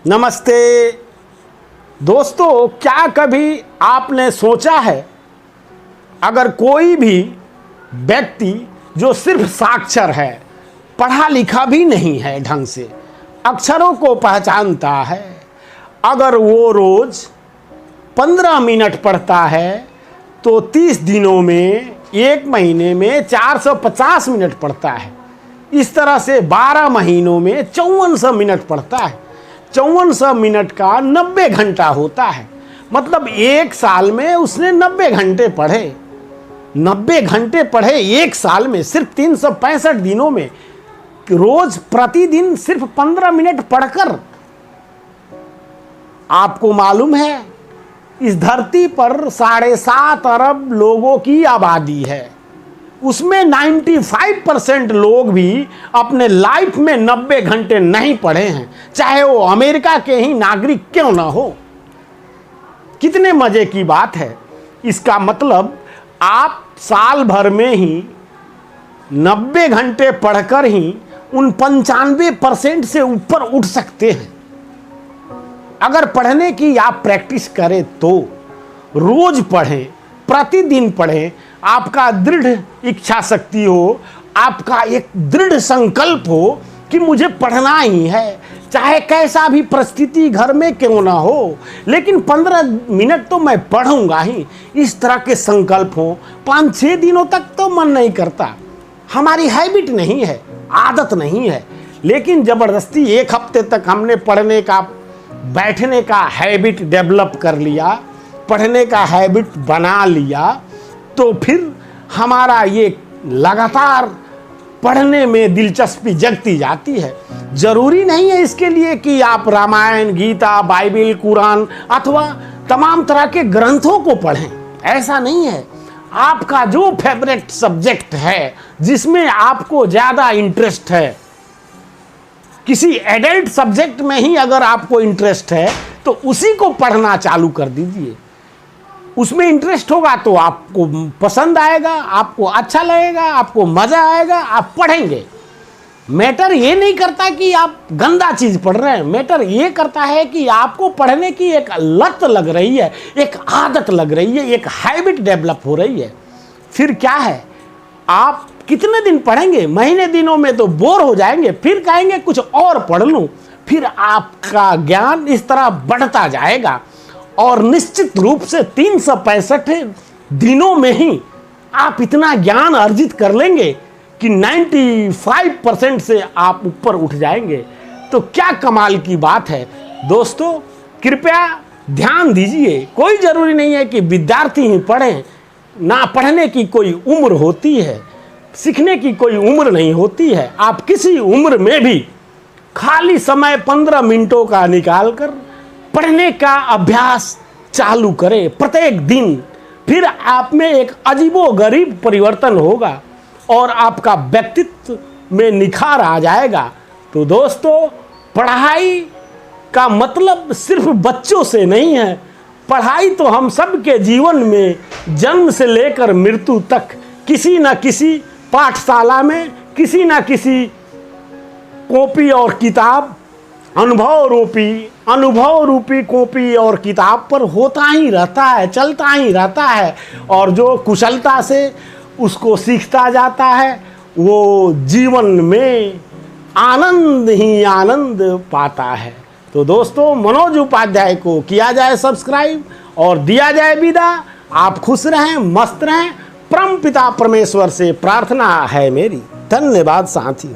नमस्ते दोस्तों, क्या कभी आपने सोचा है अगर कोई भी व्यक्ति जो सिर्फ साक्षर है, पढ़ा लिखा भी नहीं है, ढंग से अक्षरों को पहचानता है, अगर वो रोज 15 मिनट पढ़ता है तो 30 दिनों में, एक महीने में 450 मिनट पढ़ता है। इस तरह से 12 महीनों में 5400 मिनट पढ़ता है। 5400 मिनट का 90 घंटा होता है। मतलब एक साल में उसने 90 घंटे पढ़े। 90 घंटे पढ़े एक साल में, सिर्फ 365 दिनों में, रोज प्रतिदिन सिर्फ 15 मिनट पढ़कर। आपको मालूम है इस धरती पर 7.5 अरब लोगों की आबादी है, उसमें 95% लोग भी अपने लाइफ में 90 घंटे नहीं पढ़े हैं, चाहे वो अमेरिका के ही नागरिक क्यों ना हो। कितने मजे की बात है। इसका मतलब आप साल भर में ही 90 घंटे पढ़कर ही उन 95% से ऊपर उठ सकते हैं। अगर पढ़ने की आप प्रैक्टिस करें तो रोज पढ़ें, प्रतिदिन पढ़ें, आपका दृढ़ इच्छा शक्ति हो, आपका एक दृढ़ संकल्प हो कि मुझे पढ़ना ही है, चाहे कैसा भी परिस्थिति घर में क्यों ना हो, लेकिन 15 मिनट तो मैं पढ़ूंगा ही। इस तरह के संकल्प हो। 5-6 दिनों तक तो मन नहीं करता, हमारी हैबिट नहीं है, आदत नहीं है, लेकिन ज़बरदस्ती 1 हफ्ते तक हमने पढ़ने का, बैठने का हैबिट डेवलप कर लिया, पढ़ने का हैबिट बना लिया, तो फिर हमारा ये लगातार पढ़ने में दिलचस्पी जगती जाती है। जरूरी नहीं है इसके लिए कि आप रामायण, गीता, बाइबिल, कुरान अथवा तमाम तरह के ग्रंथों को पढ़ें, ऐसा नहीं है। आपका जो फेवरेट सब्जेक्ट है, जिसमें आपको ज़्यादा इंटरेस्ट है, किसी एडल्ट सब्जेक्ट में ही अगर आपको इंटरेस्ट है तो उसी को पढ़ना चालू कर दीजिए। उसमें इंटरेस्ट होगा तो आपको पसंद आएगा, आपको अच्छा लगेगा, आपको मज़ा आएगा, आप पढ़ेंगे। मैटर ये नहीं करता कि आप गंदा चीज़ पढ़ रहे हैं, मैटर ये करता है कि आपको पढ़ने की एक लत लग रही है, एक आदत लग रही है, एक हैबिट डेवलप हो रही है। फिर क्या है, आप कितने दिन पढ़ेंगे? महीने दिनों में तो बोर हो जाएंगे, फिर कहेंगे कुछ और पढ़ लूँ। फिर आपका ज्ञान इस तरह बढ़ता जाएगा और निश्चित रूप से 365 दिनों में ही आप इतना ज्ञान अर्जित कर लेंगे कि 95% से आप ऊपर उठ जाएंगे। तो क्या कमाल की बात है दोस्तों, कृपया ध्यान दीजिए। कोई ज़रूरी नहीं है कि विद्यार्थी ही पढ़ें, ना पढ़ने की कोई उम्र होती है, सीखने की कोई उम्र नहीं होती है। आप किसी उम्र में भी खाली समय 15 मिनटों का निकालकर पढ़ने का अभ्यास चालू करें प्रत्येक दिन। फिर आप में एक अजीबोगरीब परिवर्तन होगा और आपका व्यक्तित्व में निखार आ जाएगा। तो दोस्तों, पढ़ाई का मतलब सिर्फ बच्चों से नहीं है। पढ़ाई तो हम सब के जीवन में जन्म से लेकर मृत्यु तक किसी न किसी पाठशाला में, किसी न किसी कॉपी और किताब, अनुभव रूपी कॉपी और किताब पर होता ही रहता है, चलता ही रहता है। और जो कुशलता से उसको सीखता जाता है, वो जीवन में आनंद ही आनंद पाता है। तो दोस्तों, मनोज उपाध्याय को किया जाए सब्सक्राइब और दिया जाए विदा। आप खुश रहें, मस्त रहें। परम पिता परमेश्वर से प्रार्थना है मेरी। धन्यवाद साथी।